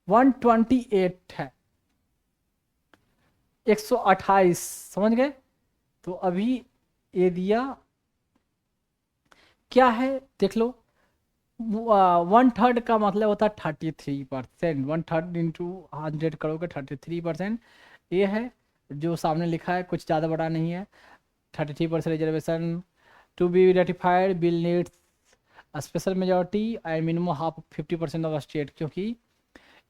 128 है, 128, समझ गए। तो अभी ये दिया क्या है, देख लो। 1/3 का मतलब होता है 33%, 1/3 इंटू 100 करोगे 33%। ये है जो सामने लिखा है, कुछ ज़्यादा बड़ा नहीं है। 33% reservation to be ratified bill needs special majority and minimum half 50% of state, क्योंकि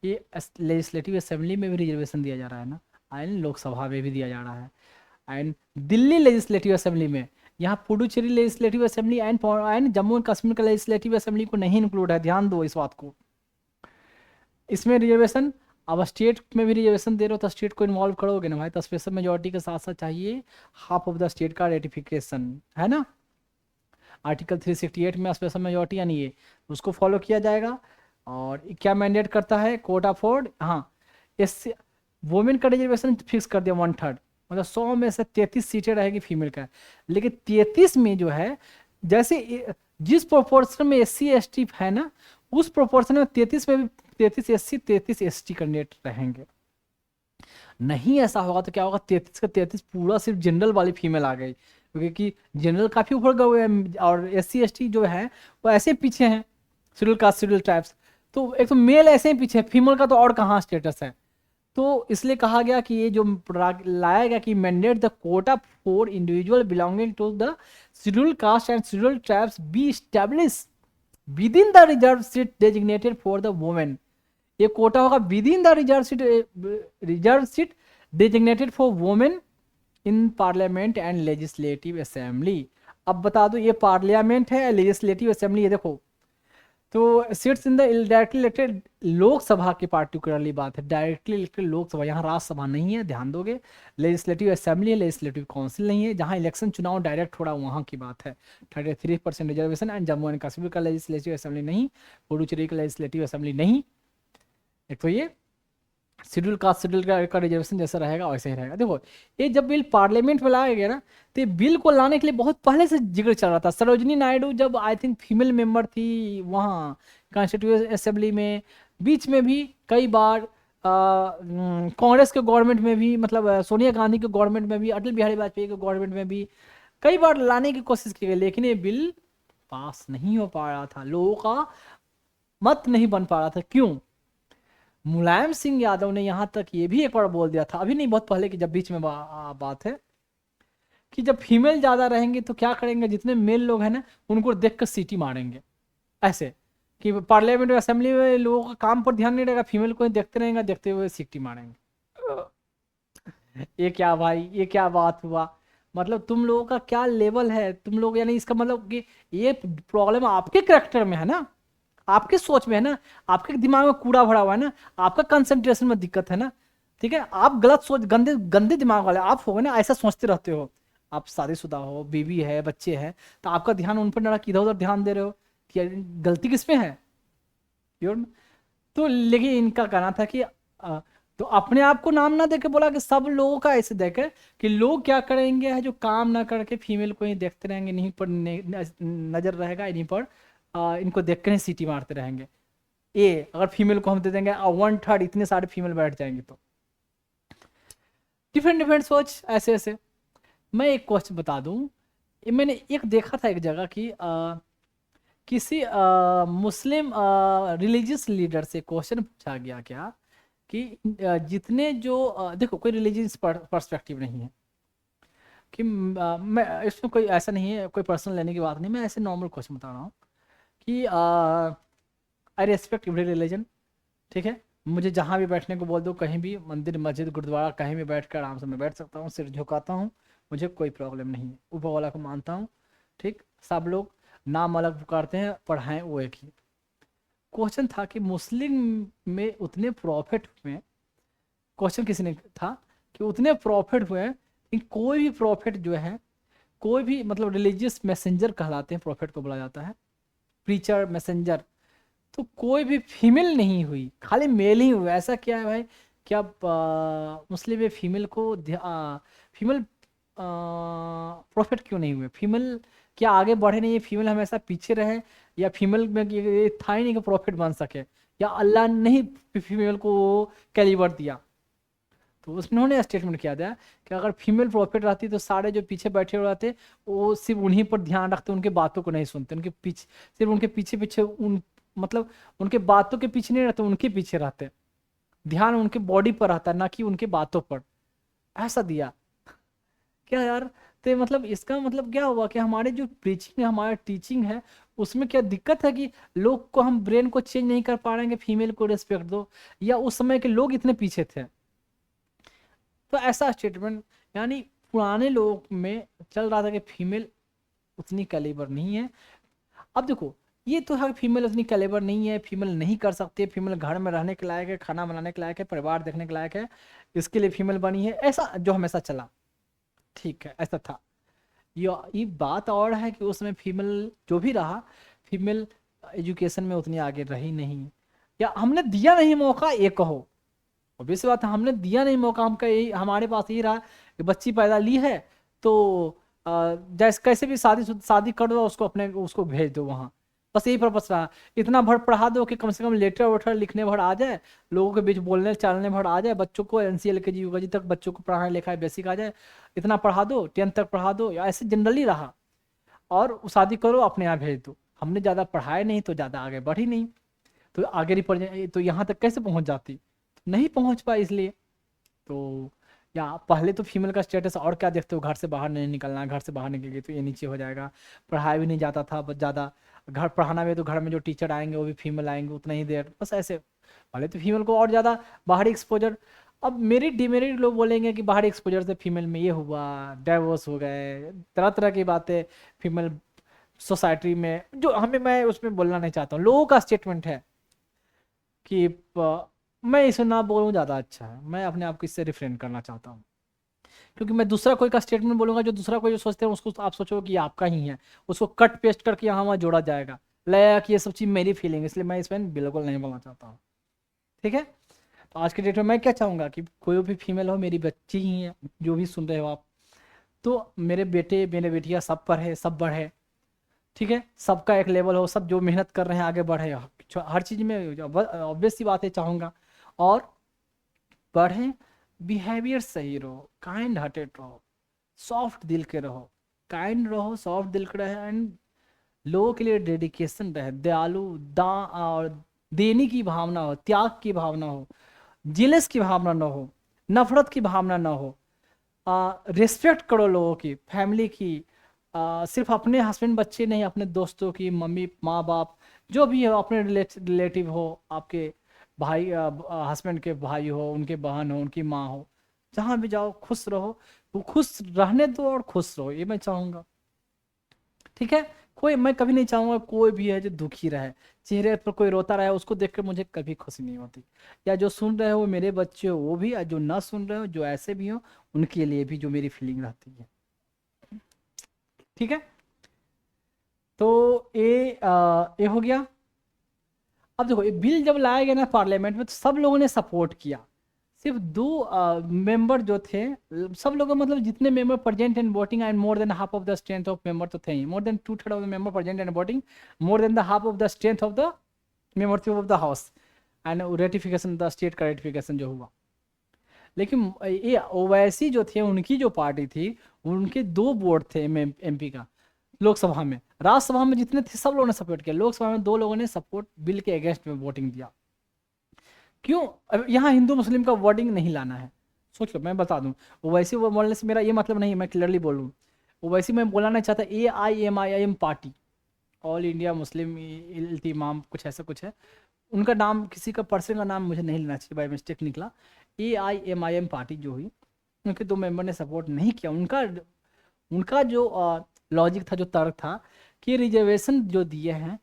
ये लेजिस्लेटिव असेंबली में भी रिजर्वेशन दिया जा रहा है ना, एंड लोकसभा में भी दिया जा रहा है, एंड दिल्ली लेजिस्लेटिव असेंबली में। यहाँ Puducherry legislative assembly and Jammu and Kashmir का लेजिस्लेटिव असेंबली को नहीं इंक्लूड है, ध्यान दो इस बात को। इसमें रिजर्वेशन, अब स्टेट में भी रिजर्वेशन दे रहे हो तो स्टेट को इन्वॉल्व करोगे ना भाई, तो स्पेशल मेजोरिटी के साथ साथ चाहिए हाफ ऑफ द स्टेट का रेटिफिकेशन, है ना। आर्टिकल 368 में स्पेशल मेजोरिटी यानी ये, उसको फॉलो किया जाएगा। और क्या मैंडेट करता है, कोटा फॉर, हाँ, इससे वुमेन का रिजर्वेशन फिक्स कर दिया 1/3, मतलब 100 में से 33 सीटें रहेगी फीमेल का। लेकिन 33 में जो है, जैसे जिस प्रोपोर्शन में SC ST है ना, उस प्रोपोर्शन में 33 में भी 33 SC 33 ST कैंडिडेट रहेंगे। नहीं ऐसा होगा तो क्या होगा, 33 का 33 पूरा सिर्फ जनरल वाली फीमेल आ गई, क्योंकि जनरल काफी ऊपर गए हुए हैं और SC ST जो है वो ऐसे पीछे हैं, शेड्यूल कास्ट शेड्यूल ट्राइब्स। तो एक तो मेल ऐसे ही पीछे है, फीमेल का तो और कहाँ स्टेटस है। तो इसलिए कहा गया कि ये जो लाया गया कि mandate the quota for individual belonging to the scheduled caste and scheduled tribes be establish within the reserve seat designated for the women. ये कोटा होगा within the reserve seat designated for women in parliament and legislative assembly. अब बता दो, ये parliament है legislative assembly, ये देखो। तो seats in the directly elected Lok Sabha की पार्टिकुलरली बात है, डायरेक्टली इलेक्टेड लोकसभा, यहाँ राज्यसभा नहीं है, ध्यान दोगे। लेजिस्लेटिव असेंबली है, लेजिस्लेटिव काउंसिल नहीं है, जहाँ इलेक्शन चुनाव डायरेक्ट हो रहा वहाँ की बात है। 33% reservation and Jammu and Kashmir का लेजिस्लेटिव असेंबली नहीं, पुडुचेरी का लेजिस्लेटिव असेंबली नहीं। एक तो ये शेड्यूल कास्ट शेड्यूल का रिजर्वेशन जैसा रहेगा वैसे ही रहेगा। देखो, ये जब बिल पार्लियामेंट में लाया गया ना, तो ये बिल को लाने के लिए बहुत पहले से जिक्र चल रहा था। सरोजनी नायडू जब आई थिंक फीमेल मेंबर थी वहाँ कॉन्स्टिट्यूएंट असेंबली में, बीच में भी कई बार कांग्रेस के गवर्नमेंट में भी, मतलब सोनिया गांधी के गवर्नमेंट में भी, अटल बिहारी वाजपेयी के गवर्नमेंट में भी कई बार लाने की कोशिश की गई, लेकिन ये बिल पास नहीं हो पा रहा था, लोगों का मत नहीं बन पा रहा था। क्यों? मुलायम सिंह यादव ने यहाँ तक ये भी एक बार बोल दिया था, अभी नहीं बहुत पहले की, जब बीच में बात है, कि जब फीमेल ज्यादा रहेंगे तो क्या करेंगे, जितने मेल लोग हैं ना उनको देख कर सीटी मारेंगे, ऐसे कि पार्लियामेंट असेंबली में लोगों का काम पर ध्यान नहीं रहेगा, फीमेल को ही देखते रहेंगे, देखते हुए सीटी मारेंगे। ये क्या भाई, ये क्या बात हुआ। मतलब तुम लोगों का क्या लेवल है, तुम लोग, यानी इसका मतलब कि ये प्रॉब्लम आपके करेक्टर में है ना, आपके सोच में है ना, आपके दिमाग में कूड़ा भरा हुआ है ना, आपका कंसंट्रेशन में दिक्कत है ना। ठीक है, आप गलत सोच, गंदे गंदे दिमाग वाले आप हो गए ना, ऐसा सोचते रहते हो। आप शादीशुदा हो, बीवी है, बच्चे हैं, तो आपका ध्यान उन पर ना रख, इधर उधर ध्यान दे रहे हो कि यार गलती किस में है। योर तो लेकिन इनका कहना था कि तो अपने आप को नाम ना देके बोला कि सब लोगों का ऐसे देखे कि लोग क्या करेंगे, है जो काम ना करके फीमेल को ही देखते रहेंगे, इन्हीं पर नजर रहेगा, इन्हीं पर इनको देख कर ही सीटी मारते रहेंगे। ये अगर फीमेल को हम दे देंगे 1/3, इतने सारे फीमेल बैठ जाएंगे, तो डिफरेंट डिफरेंट सोच ऐसे ऐसे। मैं एक क्वेश्चन बता दूं, ये मैंने एक देखा था एक जगह कि किसी मुस्लिम रिलीजियस लीडर से क्वेश्चन पूछा गया क्या कि जितने जो देखो, कोई रिलीजियस पर्सपेक्टिव नहीं है कि मैं इसमें कोई ऐसा नहीं है, कोई पर्सनल लेने की बात नहीं, मैं ऐसे नॉर्मल क्वेश्चन बता रहा हूँ कि आई रेस्पेक्ट एवरी रिलीजन। ठीक है, मुझे जहाँ भी बैठने को बोल दो, कहीं भी मंदिर मस्जिद गुरुद्वारा कहीं भी बैठ कर आराम से मैं बैठ सकता हूँ, सिर झुकाता हूँ, मुझे कोई प्रॉब्लम नहीं है, ऊपर वाला को मानता हूँ। ठीक, सब लोग नाम अलग पुकारते हैं, पढ़ाएं वो एक ही। क्वेश्चन था कि मुस्लिम में उतने प्रॉफिट हुए, क्वेश्चन किसी ने था कि उतने प्रॉफिट हुए कि कोई भी प्रॉफिट जो है, कोई भी मतलब रिलीजियस मैसेंजर कहलाते हैं, प्रॉफिट को बोला जाता है, प्रीचर मैसेंजर, तो कोई भी फीमेल नहीं हुई, खाली मेल ही हुआ। ऐसा क्या है भाई, क्या मुस्लिम में फीमेल को फीमेल प्रॉफिट क्यों नहीं हुए, फीमेल क्या आगे बढ़े नहीं, फीमेल हमेशा पीछे रहे, या फीमेल में ये था ही नहीं कि प्रॉफिट बन सके, या अल्लाह ने ही फीमेल को वो कैलिबर दिया? तो उन्होंने स्टेटमेंट किया था कि अगर फीमेल प्रॉफिट रहती तो सारे जो पीछे बैठे हुए रहते वो सिर्फ उन्हीं पर ध्यान रखते, उनके बातों को नहीं सुनते, उनके पीछे सिर्फ उनके पीछे पीछे मतलब उनके बातों के पीछे नहीं रहते, उनके पीछे रहते, ध्यान उनके बॉडी पर रहता ना कि उनके बातों पर। ऐसा दिया क्या यार? तो मतलब इसका मतलब क्या हुआ कि हमारे जो प्रीचिंग है, हमारा टीचिंग है, उसमें क्या दिक्कत है कि लोग को हम ब्रेन को चेंज नहीं कर पा रहे हैं कि फीमेल को रिस्पेक्ट दो, या उस समय के लोग इतने पीछे थे? तो ऐसा स्टेटमेंट, यानी पुराने लोगों में चल रहा था कि फीमेल उतनी कैलिबर नहीं है। अब देखो ये तो है फीमेल उतनी कैलिबर नहीं है, फीमेल नहीं कर सकती है, फीमेल घर में रहने के लायक है, खाना बनाने के लायक है, परिवार देखने के लायक है, इसके लिए फीमेल बनी है, ऐसा जो हमेशा चला, ठीक है ऐसा था। ये बात और है कि उसमें फीमेल जो भी रहा, फीमेल एजुकेशन में उतनी आगे रही नहीं, या हमने दिया नहीं मौका, ये कहो ऑब्वियस बात है, हमने दिया नहीं मौका। हमका यही, हमारे पास यही रहा कि बच्ची पैदा ली है तो जैसे कैसे भी शादी कर दो, उसको अपने उसको भेज दो वहाँ, बस यही पर्पस रहा। इतना भर पढ़ा दो कि कम से कम लेटर वेटर लिखने भर आ जाए, लोगों के बीच बोलने चलने भर आ जाए, बच्चों को NC LKG UKG तक बच्चों को पढ़ाने लिखाए बेसिक आ जाए, इतना पढ़ा दो, 10th तक पढ़ा दो, या ऐसे जनरली रहा, और शादी करो अपने यहाँ भेज दो। हमने ज़्यादा पढ़ाए नहीं तो ज़्यादा आगे बढ़ी नहीं, तो आगे तो यहाँ तक कैसे पहुँच जाती? नहीं पहुँच पाई इसलिए। तो या पहले तो फीमेल का स्टेटस और क्या देखते हो, घर से बाहर नहीं निकलना, घर से बाहर निकल गई तो ये नीचे हो जाएगा, पढ़ाया भी नहीं जाता था बस ज़्यादा, घर पढ़ाना भी तो घर में जो टीचर आएंगे वो भी फीमेल आएंगे उतना ही देर, बस ऐसे। पहले तो फीमेल को और ज़्यादा बाहरी एक्सपोजर। अब मेरिट डिमेरिट लोग बोलेंगे कि बाहरी एक्सपोजर से फीमेल में ये हुआ, डाइवोर्स हो गए, तरह तरह की बातें फीमेल सोसाइटी में, जो हमें, मैं उसमें बोलना नहीं चाहता हूँ, लोगों का स्टेटमेंट है कि मैं इसे ना बोलूँ ज़्यादा अच्छा है, मैं अपने आप को इससे रिफ्रेन करना चाहता हूँ, क्योंकि मैं दूसरा कोई का स्टेटमेंट बोलूंगा जो दूसरा कोई जो सोचते हैं उसको आप सोचो कि ये आपका ही है, उसको कट पेस्ट करके यहाँ वहाँ जोड़ा जाएगा, लगेगा कि ये सब चीज़ मेरी फीलिंग, इसलिए मैं इसमें बिल्कुल नहीं बोलना चाहता हूँ। ठीक है, तो आज के डेट में मैं क्या चाहूँगा कि कोई भी फीमेल हो, मेरी बच्ची ही है, जो भी सुन रहे हो आप, तो मेरे बेटे मेरे बेटियाँ सब पढ़े, सब बढ़े, ठीक है, सबका एक लेवल हो, सब जो मेहनत कर रहे हैं आगे बढ़े, हर चीज़ में ऑब्वियस सी बात है चाहूँगा, और बढ़ें, बिहेवियर सही रहो, काइंड हार्टेड रहो, सॉफ्ट दिल के रहो, काइंड रहो, सॉफ्ट दिल के रहे, एंड लोगों के लिए डेडिकेशन रहे, दयालु दा और देने की भावना हो, त्याग की भावना हो, जिलस की भावना ना हो, नफरत की भावना ना हो, रिस्पेक्ट करो लोगों की, फैमिली की, सिर्फ अपने हस्बैंड बच्चे नहीं, अपने दोस्तों की, मम्मी माँ बाप जो भी हो, अपने रिलेटिव हो, आपके भाई हस्बैंड के भाई हो, उनके बहन हो, उनकी माँ हो, जहाँ भी जाओ खुश रहो, वो खुश रहने दो और खुश रहो, ये मैं चाहूँगा। ठीक है, कोई, मैं कभी नहीं चाहूँगा कोई भी है जो दुखी रहे, चेहरे पर कोई रोता रहे, उसको देख कर मुझे कभी खुशी नहीं होती। या जो सुन रहे हो मेरे बच्चे हो वो भी, और जो ना सुन रहे हो जो ऐसे भी हो उनके लिए भी जो मेरी फीलिंग रहती है। ठीक है, तो ये हो गया। अब देखो ये बिल जब लाया गया ना पार्लियामेंट में, तो सब लोगों ने सपोर्ट किया, सिर्फ दो मेंबर जो थे, सब लोगों, मतलब जितने member present and voting and more than half of the strength of member तो थे ही, more than 2/3 of the member present and voting, more than the half of the strength of the membership of the house, and ratification the state का ratification जो हुआ। लेकिन ये ओवैसी जो थे, उनकी जो पार्टी थी, उनके 2 वोट थे MP का लोकसभा में, राज्यसभा में जितने थे सब लोगों ने सपोर्ट किया, लोकसभा में 2 लोगों ने सपोर्ट बिल के अगेंस्ट में वोटिंग दिया। क्यों? अब यहाँ हिंदू मुस्लिम का वर्डिंग नहीं लाना है, सोच लो, मैं बता दूं, ओवैसी वो बोलने से मेरा ये मतलब नहीं, मैं क्लियरली बोलूँ, ओवैसी मैं बोलना नहीं चाहता, AIMIM party, all India Muslim इल्तिमाम कुछ ऐसा कुछ है, उनका नाम, किसी का पर्सन का नाम मुझे नहीं लेना चाहिए, बाई मिस्टेक निकला, AIMIM पार्टी जो हुई, उनके 2 मेंबर ने सपोर्ट नहीं किया। उनका उनका जो लॉजिक था, जो तर्क था कि रिजर्वेशन जो दिए हैं,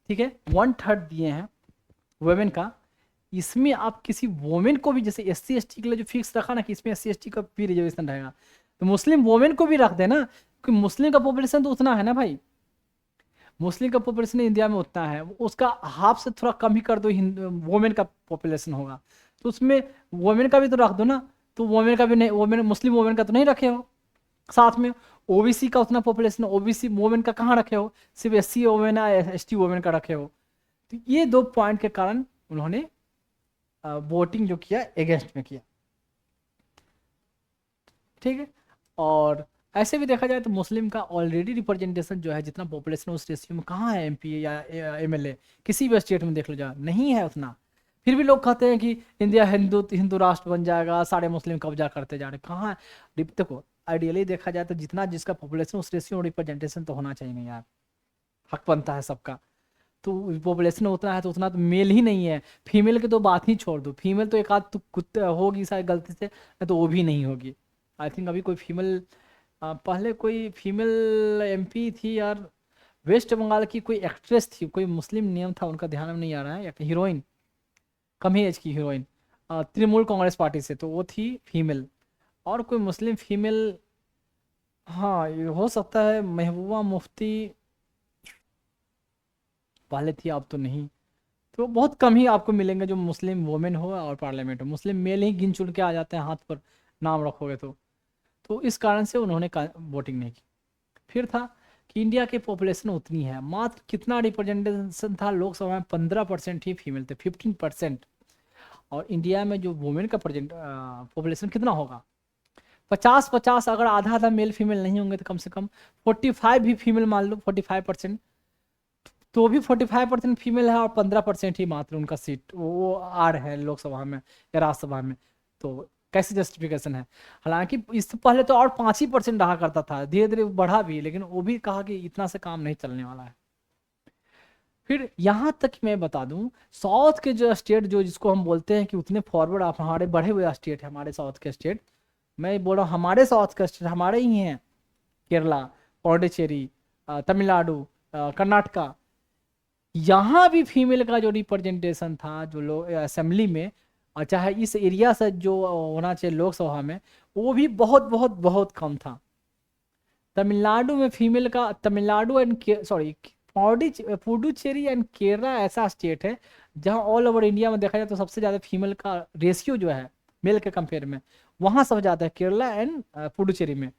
ठीक है, 1/3 दिए हैं वुमेन का, इसमें आप किसी वुमेन को भी, जैसे SC ST के लिए जो फिक्स रखा ना कि इसमें SC ST का भी रिजर्वेशन रहेगा, तो मुस्लिम वुमेन को भी रख देना, क्योंकि मुस्लिम का पॉपुलेशन तो उतना है ना भाई, मुस्लिम का पॉपुलेशन इंडिया में उतना है, उसका हाफ से थोड़ा कम ही कर दो, वुमेन का पॉपुलेशन होगा, तो उसमें वुमेन का भी तो रख दो ना। तो वुमेन का भी नहीं, वुमेन मुस्लिम वुमेन का तो नहीं रखे हो, साथ में OBC का उतना पॉपुलेशन, OBC वुमेन का कहाँ रखे हो, सिर्फ SC वुमेन या ST वुमेन का रखे हो। तो ये 2 पॉइंट के कारण उन्होंने वोटिंग जो किया अगेंस्ट में किया, ठीक है। और ऐसे भी देखा जाए तो मुस्लिम का ऑलरेडी रिप्रेजेंटेशन जो है, जितना पॉपुलेशन उस रेशियो में कहाँ है, एमपी या एमएलए किसी भी स्टेट में देख लो जा, नहीं है उतना। फिर भी लोग कहते हैं कि इंडिया हिंदू हिंदू राष्ट्र बन जाएगा, सारे मुस्लिम कब्जा करते जा रहे, कहाँ है? देखो आइडियली देखा जाए तो जितना जिसका पॉपुलेशन उस रेशियो में रिप्रेजेंटेशन तो होना चाहिए नहीं यार, हक बनता है सबका। तो पॉपुलेशन उतना है तो उतना तो मेल ही नहीं है। फीमेल की तो बात ही छोड़ दो, फीमेल तो एक आध तो कुत्ते होगी शायद गलती से, नहीं तो वो भी नहीं होगी। आई थिंक अभी कोई फीमेल, पहले कोई फीमेल एमपी थी यार, वेस्ट बंगाल की कोई एक्ट्रेस थी, कोई मुस्लिम नेम था उनका, ध्यान में नहीं आ रहा है, एक हीरोइन, कम ही एज की हीरोइन, तृणमूल कांग्रेस पार्टी से, तो वो थी फीमेल। और कोई मुस्लिम फीमेल, हाँ ये हो सकता है महबूबा मुफ्ती पहले थी, अब तो नहीं। तो बहुत कम ही आपको मिलेंगे जो मुस्लिम वुमेन हो और पार्लियामेंट हो, मुस्लिम मेल ही गिन चुन के आ जाते हैं हाथ पर, नाम रखोगे तो इस कारण से उन्होंने वोटिंग नहीं की। फिर था कि इंडिया की पॉपुलेशन उतनी है, मात्र कितना रिप्रेजेंटेशन था लोकसभा में, 15% ही फीमेल थे, 15%। और इंडिया में जो वुमेन का पॉपुलेशन कितना होगा, 50-50, अगर आधा आधा मेल फीमेल नहीं होंगे तो कम से कम 45 भी फीमेल मान लो, 45%, तो भी 45% फीमेल है और 15% ही मात्र उनका सीट वो आ रहे हैं लोकसभा में या राज्यसभा में। तो कैसे जस्टिफिकेशन है? हालांकि इससे पहले तो और 5% रहा करता था, धीरे धीरे बढ़ा भी, लेकिन वो भी कहा कि इतना से काम नहीं चलने वाला है। फिर यहाँ तक मैं बता दूं, साउथ के जो स्टेट जो जिसको हम बोलते हैं कि उतने फॉरवर्ड, आप हमारे बढ़े हुए स्टेट है, हमारे साउथ के स्टेट, मैं बोल रहा हूँ हमारे साउथ के स्टेट हमारे ही हैं, केरला, पौंडीचेरी, तमिलनाडु, कर्नाटका, यहाँ भी फीमेल का जो रिप्रेजेंटेशन था जो लोग असेंबली में, और चाहे इस एरिया से जो होना चाहिए लोकसभा में, वो भी बहुत बहुत बहुत कम था। तमिलनाडु में फीमेल का, Tamil Nadu and sorry Puducherry and Kerala ऐसा स्टेट है जहाँ ऑल ओवर इंडिया में देखा जाए तो सबसे ज़्यादा फीमेल का रेशियो जो है मेल के कंपेयर में, वहाँ सबसे ज़्यादा है, केरला एंड पुडुचेरी में।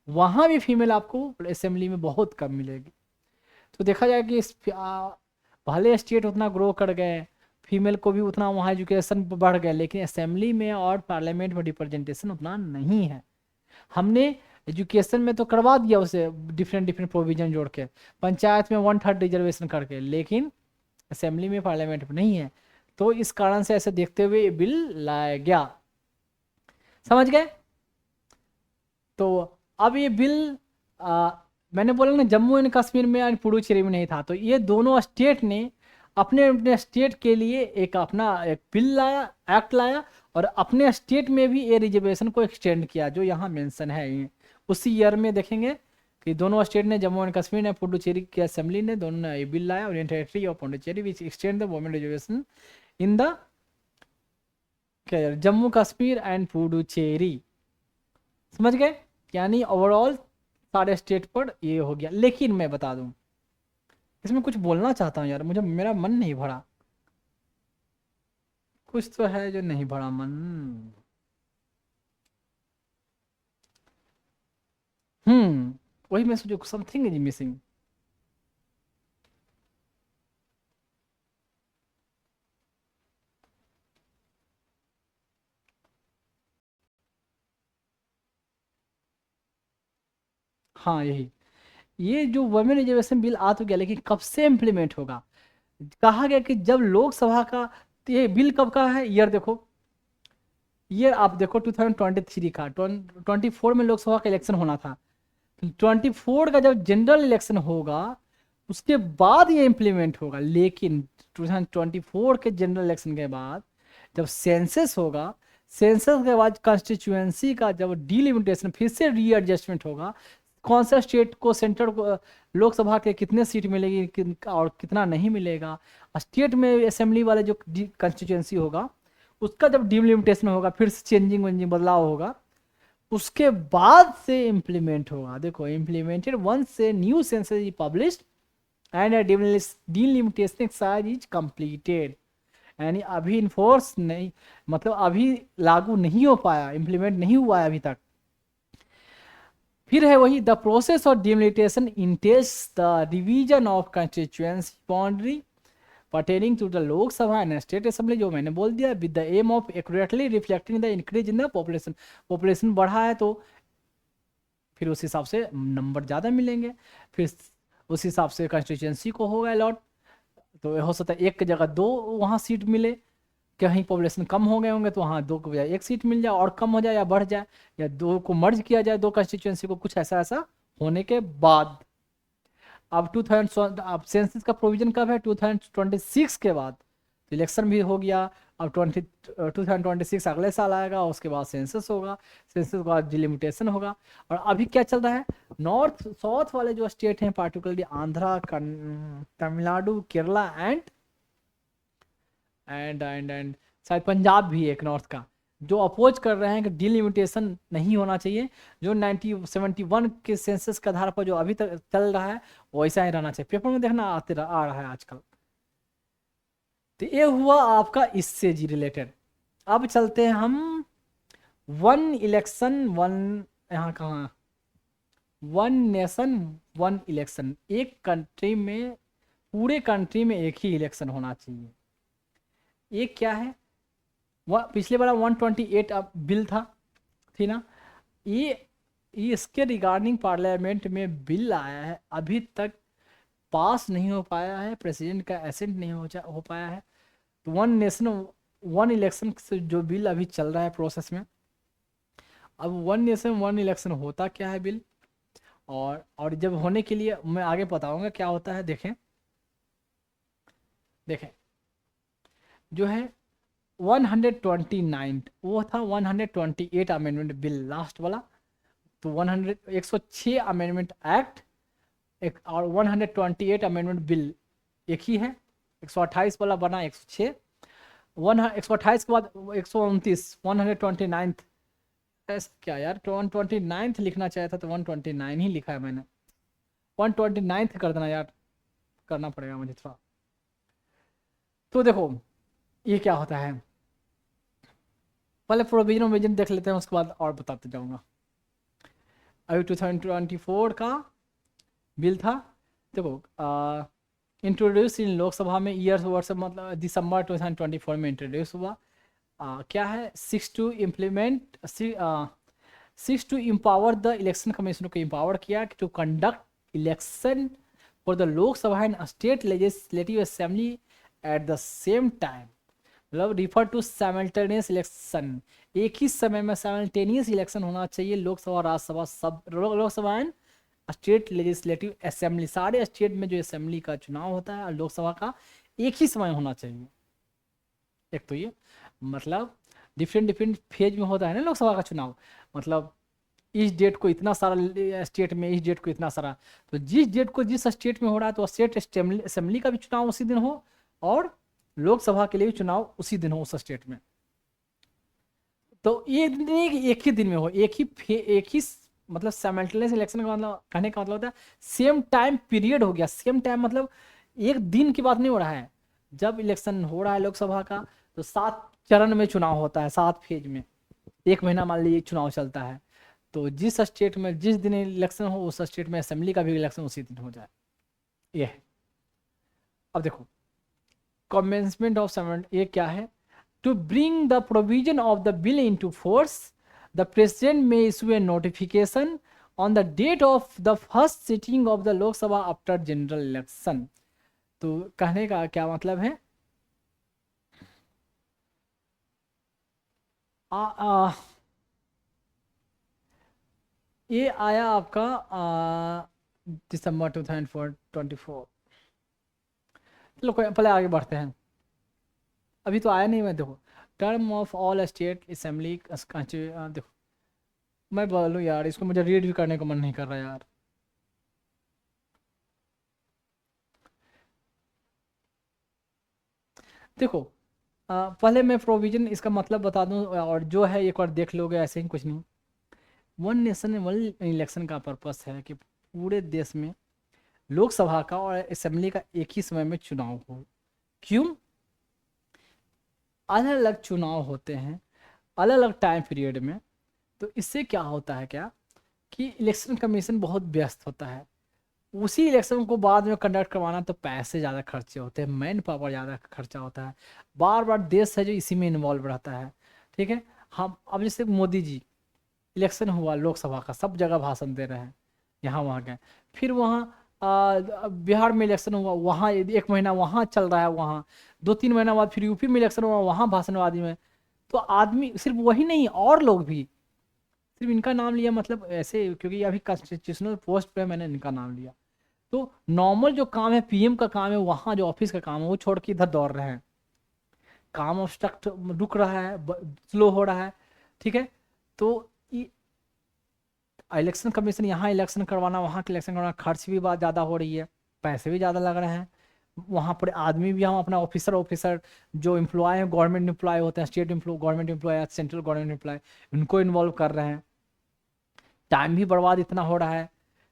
वहाँ भी फीमेल आपको असेंबली में बहुत कम मिलेगी। तो देखा जाए कि पहले स्टेट उतना ग्रो कर गए, फीमेल को भी उतना वहाँ एजुकेशन बढ़ गए, लेकिन असेंबली में और पार्लियामेंट में रिप्रेजेंटेशन उतना नहीं है। हमने एजुकेशन में तो करवा दिया उसे डिफरेंट डिफरेंट प्रोविजन जोड़ के, पंचायत में 1/3 रिजर्वेशन करके, लेकिन असेंबली में पार्लियामेंट में नहीं है। तो इस कारण से ऐसे देखते हुए ये बिल लाया गया, समझ गए? तो अब ये बिल मैंने बोला ना जम्मू एंड कश्मीर में और पुडुचेरी में नहीं था, तो ये दोनों स्टेट ने अपने अपने स्टेट के लिए एक अपना एक बिल लाया, एक्ट लाया, और अपने स्टेट में भी ये रिजर्वेशन को एक्सटेंड किया जो यहाँ मेंशन है। ये उसी ईयर में देखेंगे कि दोनों स्टेट ने, जम्मू एंड कश्मीर ने, पुडुचेरी की असेंबली ने, दोनों ने ये बिल लाया, union territory of Puducherry which extend the women reservation in the Jammu Kashmir and Puducherry, समझ गए? यानी ओवरऑल सारे स्टेट पर ये हो गया। लेकिन मैं बता दूं, इसमें कुछ बोलना चाहता हूँ यार, मुझे मेरा मन नहीं भरा, कुछ तो है जो नहीं भरा मन। वही मैं सोचू समथिंग इज मिसिंग। हाँ यही, ये जो वुमेन रिजर्वेशन बिल आ तो गया, लेकिन कब से इम्प्लीमेंट होगा? कहा गया कि जब लोकसभा का, ये बिल कब का है, ईयर देखो, ईयर आप देखो 2023 का, 24 में लोकसभा का इलेक्शन होना था, 24 का जब जनरल इलेक्शन होगा उसके बाद ये इम्प्लीमेंट होगा। लेकिन 2024 के जनरल इलेक्शन के बाद जब सेंसस होगा, सेंसस के बाद कॉन्स्टिट्यूएंसी का जब डिलिमिटेशन, फिर से रीएडजस्टमेंट होगा, कौन सा स्टेट को सेंटर को लोकसभा के कितने सीट मिलेगी और कितना नहीं मिलेगा, स्टेट में असेंबली वाले जो कॉन्स्टिट्यूएंसी होगा उसका जब डिलिमिटेशन होगा, फिर से चेंजिंग वेंजिंग बदलाव होगा, उसके बाद से इम्प्लीमेंट होगा। देखो इम्प्लीमेंटेड वंस से new census is published and delimitation exercise is completed. यानी अभी इन्फोर्स नहीं, मतलब अभी लागू नहीं हो पाया, इम्प्लीमेंट नहीं हुआ है अभी तक। फिर है वही, the process of delimitation entails the division of constituency boundary pertaining to the Lok Sabha and state assembly, जो मैंने बोल दिया, with the aim of accurately reflecting the increase in the population. Population बढ़ा है तो फिर उस हिसाब से नंबर ज़्यादा मिलेंगे, फिर उस हिसाब से कंस्टिट्यूंसी को होगा अलॉट। तो हो सकता है एक की जगह दो वहाँ सीट मिले, कहीं पॉपुलेशन कम हो गए होंगे तो वहाँ दो के बजाय एक सीट मिल जाए, और कम हो जाए या बढ़ जाए, या दो को मर्ज किया जाए, दो कंस्टिट्यूंसी को, कुछ ऐसा ऐसा होने के बाद। अब 2000 अब सेंसस का प्रोविजन कब है? 2026 के बाद। तो इलेक्शन भी हो गया, अब 2026 अगले साल आएगा, उसके बाद सेंसस होगा, सेंसस के बाद डिलिमिटेशन होगा। और अभी क्या चल रहा है? नॉर्थ साउथ वाले जो स्टेट हैं, पार्टिकुलरली आंध्रा, तमिलनाडु, केरला एंड शायद पंजाब भी एक नॉर्थ का, जो अपोज कर रहे हैं कि डिलिमिटेशन नहीं होना चाहिए, जो 1971 के सेंसस के आधार पर जो अभी तक चल रहा है वैसा ही रहना चाहिए। पेपर में देखना आ रहा है आजकल। तो ये हुआ आपका इससे जी रिलेटेड। अब चलते हैं हम वन इलेक्शन वन, यहाँ कहाँ, वन नेशन वन इलेक्शन। एक कंट्री में, पूरे कंट्री में एक ही इलेक्शन होना चाहिए। ये क्या है? वह पिछले वाला 128 बिल था, थी ना, ये इसके रिगार्डिंग पार्लियामेंट में बिल आया है, अभी तक पास नहीं हो पाया है, प्रेसिडेंट का एसेंट नहीं हो पाया है। तो वन नेशन वन इलेक्शन से जो बिल अभी चल रहा है प्रोसेस में, अब वन नेशन वन इलेक्शन होता क्या है बिल, और जब होने के लिए मैं आगे बताऊंगा क्या होता है। देखें जो है 129 वो था 128 अमेंडमेंट बिल लास्ट वाला। तो 106 अमेंडमेंट एक्ट और 128 अमेंडमेंट बिल एक ही है। 128 वाला बना 106, 128 के बाद 129, 129 ऐसा क्या यार, 129 लिखना चाहिए था, तो 129 ही लिखा है मैंने। 129 कर देना यार, करना पड़ेगा मुझे थोड़ा। तो देखो ये क्या होता है, पहले प्रोविजन देख लेते हैं, उसके बाद और बताते जाऊंगा। अभी 2024 का बिल था, देखो इंट्रोड्यूस इन लोकसभा में ईयर वर्ष, मतलब दिसंबर 2024 में इंट्रोड्यूस हुआ। क्या है? 6 to empower the election commission को एम्पावर किया to conduct election for the Lok Sabha and state legislative assembly at the same time, मतलब रिफर टू साइमल्टेनियस इलेक्शन, एक ही समय में साइमल्टेनियस इलेक्शन होना चाहिए, लोकसभा राज्यसभा सब, Lok Sabha and state legislative assembly, सारे स्टेट में जो असेंबली का चुनाव होता है और लोकसभा का एक ही समय होना चाहिए। एक तो ये मतलब डिफरेंट फेज में होता है ना लोकसभा का चुनाव, मतलब इस डेट को इतना सारा स्टेट में, इस डेट को इतना सारा, तो जिस डेट को जिस स्टेट में हो रहा है तो स्टेट असेंबली का भी चुनाव उसी दिन हो, और लोकसभा के लिए भी चुनाव उसी दिन हो उस स्टेट में। तो ये नहीं कि एक ही दिन में हो, एक ही मतलब साइमल्टेनियस इलेक्शन का मतलब, कहने का मतलब होता है सेम टाइम पीरियड हो गया। सेम टाइम मतलब एक दिन की बात नहीं हो रहा है, जब इलेक्शन हो रहा है लोकसभा का तो 7 चरण में चुनाव होता है, 7 फेज में, 1 महीना मान लीजिए चुनाव चलता है। तो जिस स्टेट में जिस दिन इलेक्शन हो उस स्टेट में असेंबली का भी इलेक्शन उसी दिन हो जाए। ये है। अब देखो कमेंसमेंट ऑफ ये क्या है? To bring the provision of the bill into force, the president में issue A notification on the date of the first sitting of the Lok Sabha after general election. तो कहने का क्या मतलब है? ये आया आपका दिसंबर 2024। चलो पहले आगे बढ़ते हैं, अभी तो आया नहीं। मैं देखो term of all state assembly, देखो मैं बोलूँ यार, इसको मुझे रीड भी करने का मन नहीं कर रहा यार। देखो पहले मैं प्रोविजन इसका मतलब बता दूं, और जो है एक बार देख लोगे, ऐसे ही कुछ नहीं। वन नेशन वन इलेक्शन का पर्पस है कि पूरे देश में लोकसभा का और असेंबली का एक ही समय में चुनाव हो। क्यों? अलग अलग चुनाव होते हैं अलग अलग टाइम पीरियड में, तो इससे क्या होता है क्या कि इलेक्शन कमीशन बहुत व्यस्त होता है, उसी इलेक्शन को बाद में कंडक्ट करवाना तो पैसे ज़्यादा खर्चे होते हैं, मैन पावर ज़्यादा खर्चा होता है, बार बार देश है जो इसी में इन्वॉल्व रहता है। ठीक है, हम अब जैसे मोदी जी, इलेक्शन हुआ लोकसभा का, सब जगह भाषण दे रहे हैं, यहाँ वहाँ गए, फिर वहाँ बिहार में इलेक्शन हुआ, वहाँ 1 महीना वहाँ चल रहा है, वहाँ 2-3 महीना बाद फिर यूपी में इलेक्शन हुआ, वहाँ भाषणबाजी में। तो आदमी सिर्फ वही नहीं, और लोग भी, सिर्फ इनका नाम लिया मतलब ऐसे, क्योंकि अभी कॉन्स्टिट्यूशनल पोस्ट पे मैंने इनका नाम लिया। तो नॉर्मल जो काम है, पीएम का काम है, वहाँ जो ऑफिस का काम है, वो छोड़ के इधर दौड़ रहे हैं, काम ऑब्स्ट्रक्ट रुक रहा है, स्लो हो रहा है। ठीक है, तो इलेक्शन कमीशन यहाँ इलेक्शन करवाना, वहाँ के इलेक्शन करवाना, खर्च भी बहुत ज़्यादा हो रही है, पैसे भी ज़्यादा लग रहे हैं, वहाँ पर आदमी भी, हम अपना ऑफिसर जो एम्प्लॉय हैं, गवर्नमेंट एम्प्लॉय होते हैं, स्टेट एम्प्लॉय, गवर्नमेंट एम्प्लॉय या सेंट्रल गवर्नमेंट एम्प्लॉय, उनको इन्वॉल्व कर रहे हैं, टाइम भी बर्बाद इतना हो रहा है।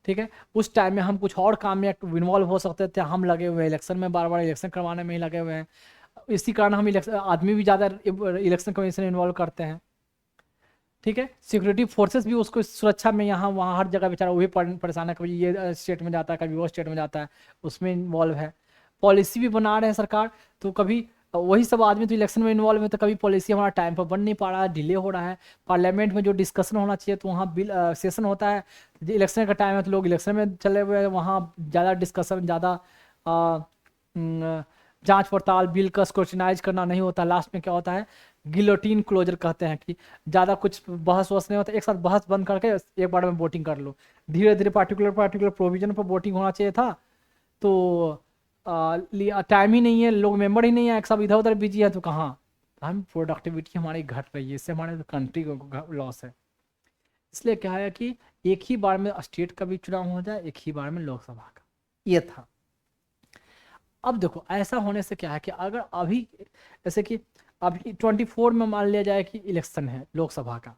ठीक है, उस टाइम में हम कुछ और काम में इन्वॉल्व हो सकते थे, हम लगे हुए हैं इलेक्शन में, बार बार इलेक्शन करवाने में ही लगे हुए हैं, इसी कारण हम इलेक्शन आदमी भी ज़्यादा इलेक्शन कमीशन इन्वॉल्व करते हैं। ठीक है, सिक्योरिटी फोर्सेस भी उसको सुरक्षा में, यहाँ वहाँ हर जगह बेचारा वही परेशान है, कभी ये स्टेट में जाता है, कभी वो स्टेट में जाता है, उसमें इन्वॉल्व है। पॉलिसी भी बना रहे हैं सरकार, तो कभी वही सब आदमी तो इलेक्शन में इन्वॉल्व है, तो कभी पॉलिसी हमारा टाइम पर बन नहीं पा रहा है, डिले हो रहा है। पार्लियामेंट में जो डिस्कशन होना चाहिए, तो वहाँ बिल सेशन होता है, इलेक्शन का टाइम है तो लोग इलेक्शन में चले हुए हैं, वहाँ ज़्यादा डिस्कशन, ज़्यादा जांच पड़ताल, बिल का स्क्रूटिनाइज करना नहीं होता। लास्ट में क्या होता है, गिलोटीन क्लोजर कहते हैं, कि ज़्यादा कुछ बहस वहस नहीं होता, एक साथ बहस बंद करके एक बार में वोटिंग कर लो। धीरे धीरे पार्टिकुलर प्रोविजन पर वोटिंग होना चाहिए था, तो टाइम ही नहीं है, लोग मेंबर ही नहीं है, एक सब इधर उधर बिजी है, तो कहाँ हम प्रोडक्टिविटी हमारी घट रही है, इससे हमारे कंट्री को लॉस है। इसलिए क्या है कि एक ही बार में स्टेट का भी चुनाव हो जाए, एक ही बार में लोकसभा का, ये था। अब देखो ऐसा होने से क्या है कि अगर अभी, जैसे कि अभी 24 में मान लिया जाए कि इलेक्शन है लोकसभा का,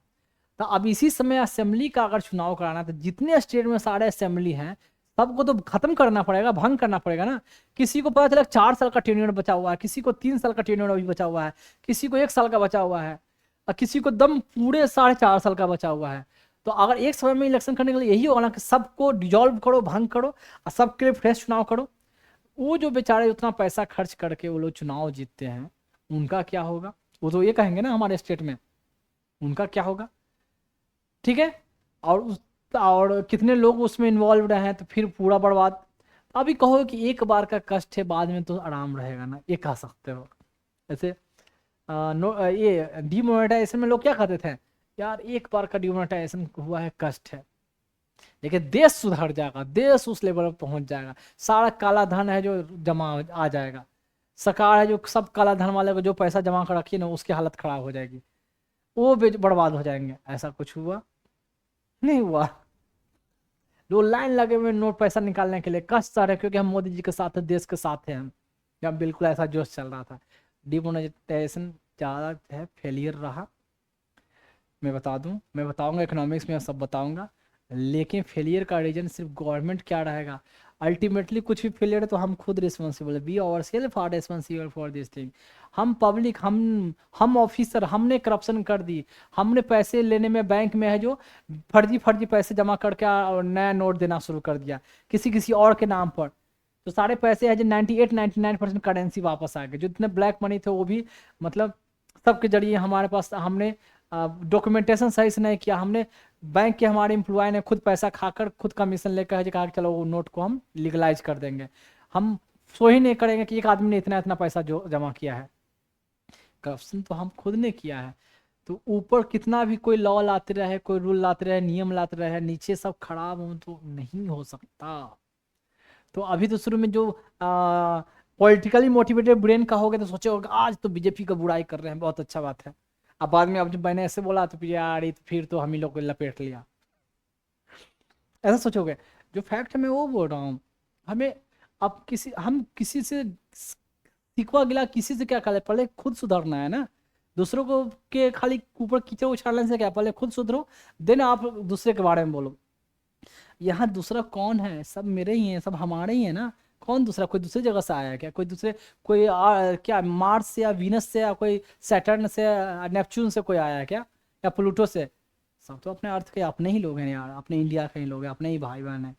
तो अब इसी समय असेंबली का अगर चुनाव कराना, तो जितने स्टेट में सारे असेंबली हैं, सबको तो खत्म करना पड़ेगा, भंग करना पड़ेगा ना। किसी को पता चला 4 साल का टेन्योर बचा हुआ है, किसी को 3 साल का टेन्योर अभी बचा हुआ है, किसी को 1 साल का बचा हुआ है, और किसी को दम पूरे 4.5 साल का बचा हुआ है। तो अगर एक समय में इलेक्शन करने के लिए यही होगा ना कि सबको डिजॉल्व करो, भंग करो, और सबके लिए फ्रेश चुनाव करो, वो जो बेचारे उतना पैसा खर्च करके वो लोग चुनाव जीतते हैं, उनका क्या होगा? वो तो ये कहेंगे ना हमारे स्टेट में, उनका क्या होगा? ठीक है, और कितने लोग उसमें इन्वॉल्व रहे हैं, तो फिर पूरा बर्बाद। अभी कहो कि एक बार का कष्ट है, बाद में तो आराम रहेगा ना, ये कह सकते हो। जैसे ये डिमोनेटाइजेशन में लोग क्या कहते थे, यार एक बार का डिमोनेटाइजेशन हुआ है, कष्ट है, लेकिन देश सुधर जाएगा, देश उस लेवल पर पहुंच जाएगा, सारा काला धन है जो जमा आ जाएगा, सरकार है जो सब काला धन वाले को जो पैसा जमा कर रखी है ना, उसकी हालत खराब हो जाएगी, वो बर्बाद हो जाएंगे। ऐसा कुछ हुआ नहीं हुआ। जो लाइन लगे हुए नोट पैसा निकालने के लिए, कष्ट आ रहे, क्योंकि हम मोदी जी के साथ है, देश के साथ हैं हम, जब बिल्कुल ऐसा जोश चल रहा था। डिमोनेटाइजेशन ज़्यादा है, फेलियर रहा। मैं बता दूं, मैं बताऊंगा इकोनॉमिक्स में, सब बताऊंगा, लेकिन फेलियर का रीजन सिर्फ गवर्नमेंट क्या रहेगा, अल्टीमेटली कुछ भी फेलियर है तो हम खुद रिस्पॉन्सिबल है, we our self are responsible for this thing. हम पब्लिक, हम ऑफिसर, हमने करप्शन कर दी, हमने पैसे लेने में, बैंक में है जो फर्जी फर्जी पैसे जमा करके और नया नोट देना शुरू कर दिया किसी किसी और के नाम पर, तो सारे पैसे है जो 98-99% करेंसी वापस आ गए, जो इतने ब्लैक मनी थे वो भी, मतलब सबके जरिए हमारे पास, हमने डॉक्यूमेंटेशन सही से नहीं किया, हमने बैंक के हमारे एम्प्लॉय ने खुद पैसा खाकर खुद कमीशन लेकर कहा कि चलो वो नोट को हम लीगलाइज कर देंगे, हम सो ही नहीं करेंगे कि एक आदमी ने इतना इतना पैसा जो जमा किया है। करप्शन तो हम खुद ने किया है, तो ऊपर कितना भी कोई लॉ लाते रहे, कोई रूल लाते रहे, नियम लाते रहे, नीचे सब खराब हो तो नहीं हो सकता। तो अभी तो शुरू में जो पॉलिटिकली मोटिवेटेड ब्रेन का हो गया, तो सोचे होगा आज तो बीजेपी का बुराई कर रहे हैं, बहुत अच्छा बात है, अब बाद में अब जब मैंने ऐसे बोला तो यार फिर तो हम ही लोग को लपेट लिया, ऐसा सोचोगे। जो फैक्ट है मैं वो बोल रहा हूँ, हमें अब हम किसी से सिकवा गिला किसी से क्या करे, पहले खुद सुधरना है ना, दूसरों को के खाली ऊपर कीचड़ उछालने से क्या, पहले खुद सुधरो, देन आप दूसरे के बारे में बोलो। यहाँ दूसरा कौन है, सब मेरे ही हैं, सब हमारे ही हैं ना, कौन दूसरा, कोई दूसरी जगह से आया है क्या, कोई दूसरे, कोई क्या मार्स से या वीनस से या कोई सैटर्न से नेपच्यून से कोई आया है क्या, या प्लूटो से? सब तो अपने अर्थ के अपने ही लोग हैं यार, अपने इंडिया के ही लोग हैं, अपने ही भाई बहन हैं।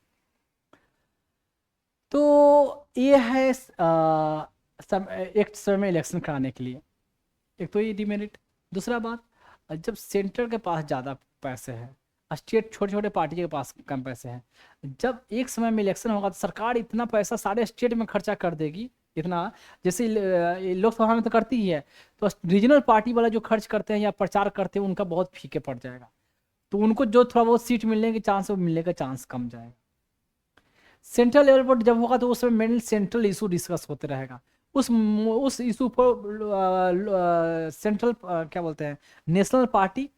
तो ये है एक समय में इलेक्शन कराने के लिए, एक तो ये डिमेरिट। दूसरा बात, जब सेंटर के पास ज़्यादा पैसे हैं, स्टेट छोटे छोटे पार्टी के पास कम पैसे हैं, जब एक समय में इलेक्शन होगा तो सरकार इतना पैसा सारे स्टेट में खर्चा कर देगी, इतना, जैसे लोकसभा में तो करती ही है, तो रीजनल पार्टी वाला जो खर्च करते हैं या प्रचार करते हैं उनका बहुत फीके पड़ जाएगा, तो उनको जो थोड़ा बहुत सीट मिलने के चांस है वो मिलने का चांस कम जाएगा। सेंट्रल लेवल पर जब होगा तो उस समय मेनली सेंट्रल इशू डिस्कस होते रहेगा, उस इशू पर सेंट्रल क्या बोलते हैं, नेशनल पार्टी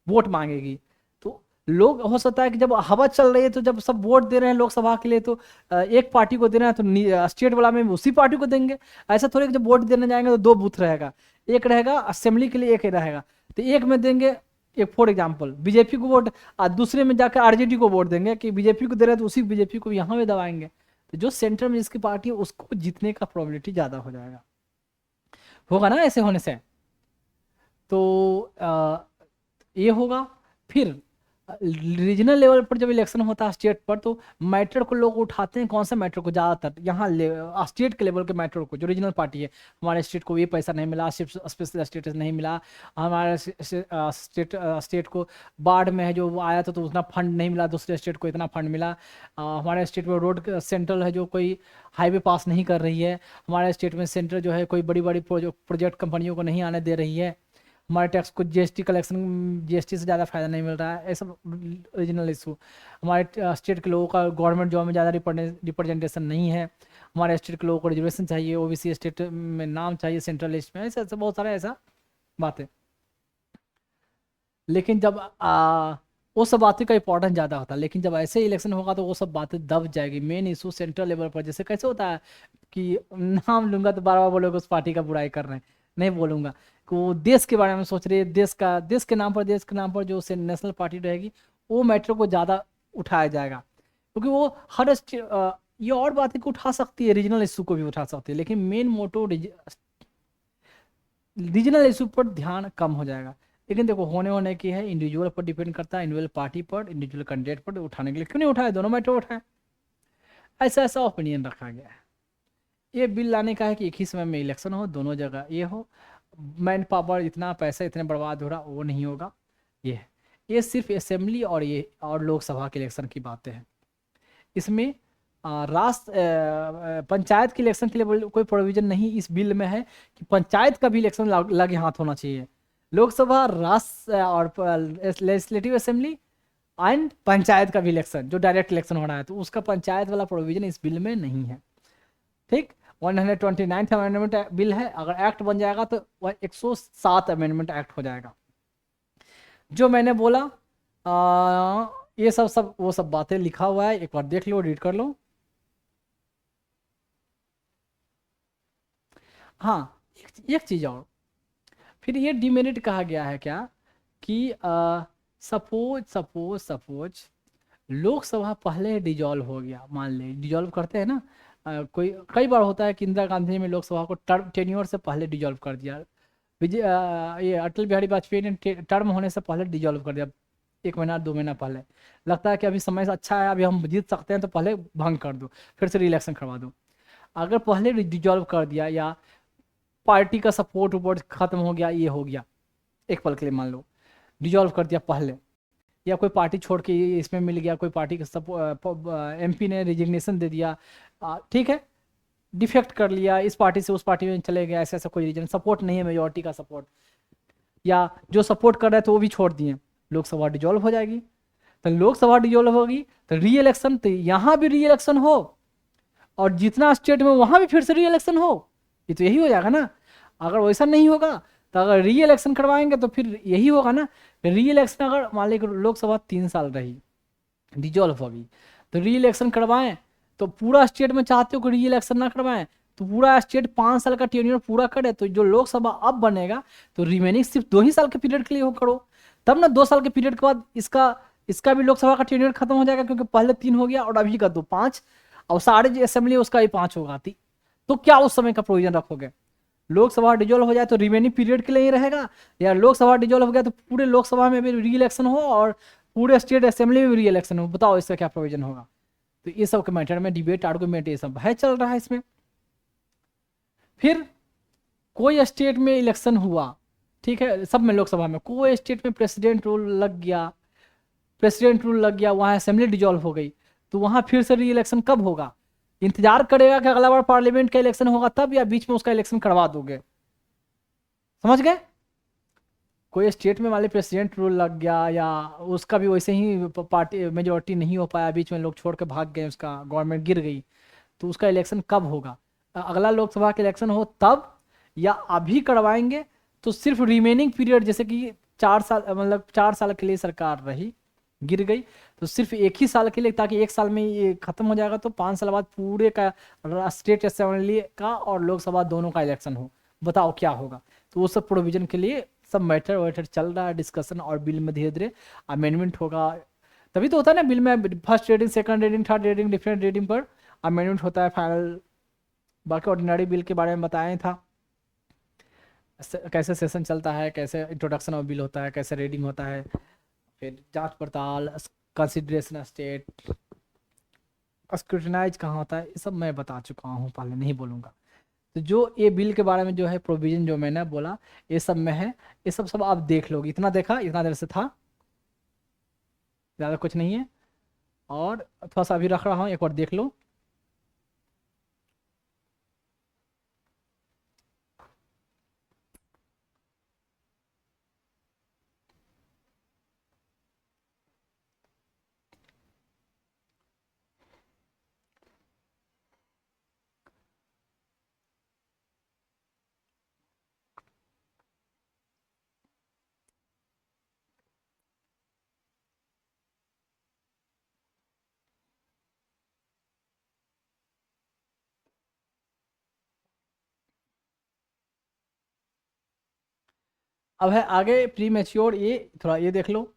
वोट मांगेगी। तो लोग, हो सकता है कि जब हवा चल रही है तो जब सब वोट दे रहे हैं लोकसभा के लिए तो एक पार्टी को देना है तो स्टेट वाला में उसी पार्टी को देंगे। ऐसा थोड़ी कि जब वोट देने जाएंगे तो दो बूथ रहेगा, एक रहेगा असेंबली के लिए, एक ही रहेगा, तो एक में देंगे, एक फॉर एग्जाम्पल बीजेपी को वोट, और दूसरे में जाकर आरजेडी को वोट देंगे कि बीजेपी को दे रहे हैं तो उसी बीजेपी को यहाँ में दबाएंगे, तो जो सेंटर में जिसकी पार्टी है उसको जीतने का प्रोबेबिलिटी ज़्यादा हो जाएगा, होगा ना ऐसे होने से। तो ये होगा। फिर रीजनल लेवल पर जब इलेक्शन होता है स्टेट पर, तो मैटर को लोग उठाते हैं, कौन सा मैटर को ज़्यादातर, यहाँ स्टेट के लेवल के मैटर को, जो रीजनल पार्टी है, हमारे स्टेट को ये पैसा नहीं मिला, स्पेशल स्टेटस नहीं मिला, हमारे स्टेट को बाढ़ में है जो आया था तो उतना फंड नहीं मिला, दूसरे स्टेट को इतना फंड मिला, हमारे स्टेट में रोड सेंट्रल है जो कोई हाईवे पास नहीं कर रही है, हमारे स्टेट में सेंटर जो है कोई बड़ी बड़ी प्रोजेक्ट कंपनियों को नहीं आने दे रही है, हमारे टैक्स को जीएसटी कलेक्शन, जीएसटी से ज़्यादा फायदा नहीं मिल रहा है, ऐसा रीजनल इशू। हमारे स्टेट के लोगों का गवर्नमेंट जॉब में ज़्यादा रिप्रेजेंटेशन नहीं है, हमारे स्टेट के लोगों को रिजर्वेशन चाहिए, ओबीसी स्टेट में नाम चाहिए सेंट्रल लिस्ट में, ऐसा बहुत सारा ऐसा बातें। लेकिन जब वो सब बातें का इंपॉर्टेंस ज़्यादा होता है, लेकिन जब ऐसे इलेक्शन होगा तो वो सब बातें दब जाएगी। मेन इशू सेंट्रल लेवल पर, जैसे कैसे होता है कि नाम लूंगा तो बार बार बोलोगे उस पार्टी का बुराई कर रहे हैं, नहीं बोलूंगा कि वो देश के बारे में सोच रही है, देश के नाम पर जो नेशनल पार्टी रहेगी वो मैटर को ज़्यादा उठाया जाएगा, क्योंकि वो हर ये और बातें को उठा सकती है, रीजनल इशू को भी उठा सकती है, लेकिन मेन मोटो रीजनल इशू पर ध्यान कम हो जाएगा। लेकिन देखो होने की है, इंडिविजुअल पर डिपेंड करता है, इंडिविजुअल पार्टी पर, इंडिविजुअल कैंडिडेट पर, उठाने के लिए क्यों नहीं उठाए, दोनों मैटर उठाए, ऐसा ऐसा ओपिनियन रखा गया है। ये बिल लाने का है कि एक ही समय में इलेक्शन हो, दोनों जगह ये हो, मैन पावर इतना पैसा इतने बर्बाद हो रहा वो नहीं होगा। ये सिर्फ असेंबली और लोकसभा के इलेक्शन की बातें हैं। इसमें पंचायत के इलेक्शन के लिए कोई प्रोविजन नहीं इस बिल में है कि पंचायत का भी इलेक्शन लगे हाथ होना चाहिए। लोकसभा, राष्ट्र और लेजिस्लेटिव असेंबली एंड पंचायत का भी इलेक्शन जो डायरेक्ट इलेक्शन हो रहा है, तो उसका पंचायत वाला प्रोविजन इस बिल में नहीं है। ठीक, 129th अमेंडमेंट बिल है, अगर एक्ट बन जाएगा तो 107 अमेंडमेंट एक्ट हो जाएगा। जो मैंने बोला ये सब वो सब बातें लिखा हुआ है, एक बार देख लो, रीड कर लो। हाँ, एक चीज़ और, फिर ये डिमेरिट कहा गया है क्या कि सपोज लोकसभा पहले डिजॉल्व हो गया, मान ले डिजॉल्व करते हैं ना, कोई कई बार होता है कि इंदिरा गांधी ने लोकसभा को टेन्योर से पहले डिजॉल्व कर दिया, ये अटल बिहारी वाजपेयी ने टर्म होने से पहले डिजॉल्व कर दिया, 1 महीना 2 महीना पहले, लगता है कि अभी समय अच्छा है, अभी हम जीत सकते हैं तो पहले भंग कर दो, फिर से री-इलेक्शन करवा दो। अगर पहले डिजॉल्व कर दिया या पार्टी का सपोर्ट वोट खत्म हो गया, ये हो गया एक पल के लिए, मान लो डिजॉल्व कर दिया पहले, या कोई पार्टी छोड़ के इसमें मिल गया, कोई पार्टी का एमपी ने रिजिग्नेशन दे दिया, ठीक है, डिफेक्ट कर लिया, इस पार्टी से उस पार्टी में चले गए, ऐसा ऐसा कोई रीजन, सपोर्ट नहीं है मेजोरिटी का सपोर्ट, या जो सपोर्ट कर रहे थे वो भी छोड़ दिए, लोकसभा डिजॉल्व हो जाएगी। तो लोकसभा डिजॉल्व होगी तो री इलेक्शन, तो यहाँ भी री इलेक्शन हो और जितना स्टेट में वहाँ भी फिर से री इलेक्शन हो, ये तो यही हो जाएगा ना। अगर वैसा नहीं होगा तो अगर री इलेक्शन करवाएंगे तो फिर यही होगा ना, री इलेक्शन अगर मान लीजिए लोकसभा 3 साल रही, डिजॉल्व होगी, तो री इलेक्शन करवाएं, तो पूरा स्टेट में चाहते हो कि री इलेक्शन ना करवाएं, तो पूरा स्टेट 5 साल का टेन्योर पूरा करे, तो जो लोकसभा अब बनेगा तो रिमेनिंग सिर्फ 2 ही साल के पीरियड के लिए हो करो, तब ना 2 साल के पीरियड के बाद इसका भी लोकसभा का टेन्योर खत्म हो जाएगा, क्योंकि पहले 3 हो गया और अभी का 2, 5, और सारे जो असेंबली उसका भी 5 होगा। तो क्या उस समय का प्रोविजन रखोगे? लोकसभा डिजॉल्व हो जाए तो रिमेनिंग पीरियड के लिए ही रहेगा, या लोकसभा डिजॉल्व हो गया तो पूरे लोकसभा में भी री इलेक्शन हो और पूरे स्टेट असेंबली में भी री इलेक्शन हो? बताओ इसका क्या प्रोविजन होगा? तो ये सब के मैटर में डिबेट आर्गूमेंट ये सब है चल रहा है इसमें। फिर कोई स्टेट में इलेक्शन हुआ, ठीक है, सब में लोकसभा में कोई स्टेट में प्रेसिडेंट रूल लग गया, प्रेसिडेंट रूल लग गया, वहाँ असेंबली डिजॉल्व हो गई, तो वहाँ फिर से री इलेक्शन कब होगा? इंतजार करेगा कि अगला बार पार्लियामेंट का इलेक्शन होगा तब, या बीच में उसका इलेक्शन करवा दोगे? समझ गए? कोई स्टेट में वाले प्रेसिडेंट रूल लग गया, या उसका भी वैसे ही पार्टी मेजोरिटी नहीं हो पाया, बीच में लोग छोड़ के भाग गए, उसका गवर्नमेंट गिर गई, तो उसका इलेक्शन कब होगा? अगला लोकसभा का इलेक्शन हो तब, या अभी करवाएंगे तो सिर्फ रिमेनिंग पीरियड, जैसे कि 4 साल, मतलब 4 साल के लिए सरकार रही, गिर गई, तो सिर्फ एक ही साल के लिए, ताकि एक साल में ये खत्म हो जाएगा, तो 5 साल बाद पूरे का स्टेट असेंबली का और लोकसभा दोनों का इलेक्शन हो, बताओ क्या होगा? तो वो सब प्रोविजन के लिए सब मैटर वैटर चल रहा है डिस्कशन, और बिल में धीरे धीरे अमेंडमेंट होगा। तभी तो होता है ना बिल में, first reading, second reading, third reading, different reading पर अमेंडमेंट होता है फाइनल। बाकी ऑर्डिनरी बिल के बारे में बताया था, कैसे सेशन चलता है, कैसे इंट्रोडक्शन ऑफ बिल होता है, कैसे रीडिंग होता है, फिर जांच पड़ताल, कंसिडरेशन स्टेट, स्क्रूटिनाइज कहाँ होता है, ये सब मैं बता चुका हूँ, पहले नहीं बोलूँगा। तो जो ये बिल के बारे में जो है प्रोविजन जो मैंने बोला, ये सब में है, ये सब सब आप देख लोगे। इतना देखा, इतना देर से था, ज़्यादा कुछ नहीं है, और थोड़ा सा अभी रख रहा हूँ, एक बार देख लो। अब है आगे प्री मैच्योर, ये थोड़ा ये देख लो,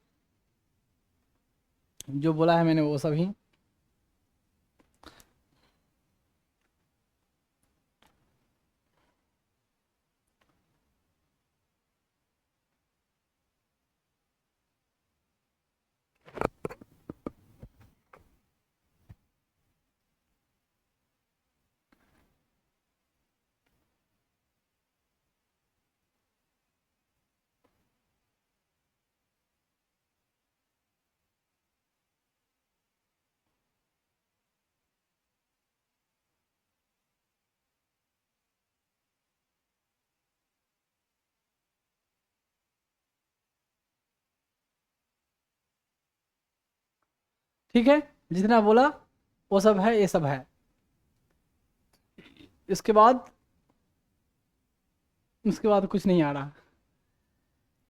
जो बोला है मैंने वो सभी। ठीक है, जितना बोला वो सब है, ये सब है। इसके बाद, उसके बाद कुछ नहीं आ रहा।